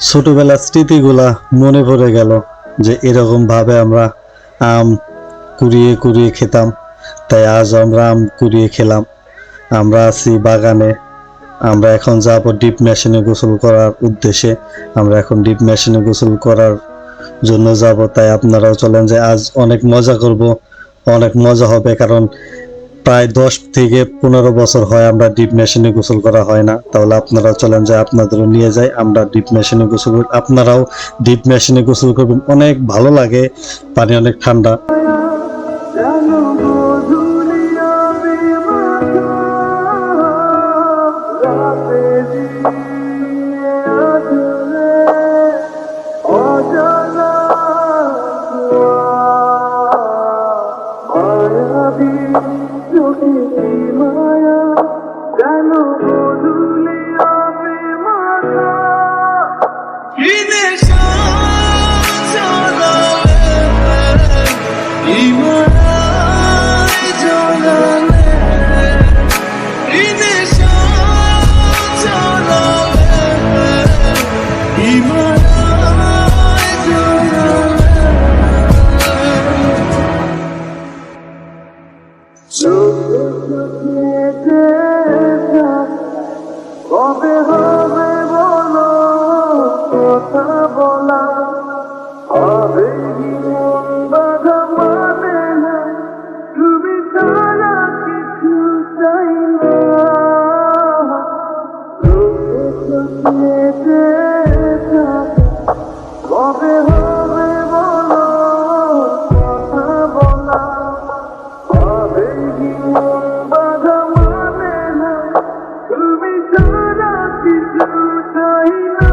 ছোটবেলার স্মৃতিগুলা মনে পড়ে গেল যে এরকম ভাবে আমরা আম কুড়িয়ে কুড়িয়ে খেতাম। তাই আজ আমরা আম কুড়িয়ে খেলাম। আমরা আছি বাগানে। আমরা এখন যাব ডিপ মেশিনে গোসল করার উদ্দেশ্যে। আমরা এখন ডিপ মেশিনে গোসল করার জন্য যাব। তাই আপনারাও চলেন, যে আজ অনেক মজা করব, অনেক মজা হবে। কারণ প্রায় 10 থেকে 15 বছর হয় আমরা ডিপ মেশিনে গোসল করা হয় না। তাহলে আপনারা চলেন, যে আপনাদেরও নিয়ে যাই, আমরা ডিপ মেশিনে গোসল করি। আপনারাও ডিপ মেশিনে গোসল করবেন, অনেক ভালো লাগে, পানি অনেক ঠান্ডা। কবে হবে বলো কথা বলা, হবে কি মন বাধা মানে না, তুমি ছাড়া কিছু চাই না। কবে হবে বলো কথা বলা, হবে কি মন বাধা মানে না, তুমি ছাড়া কিছু চাই না।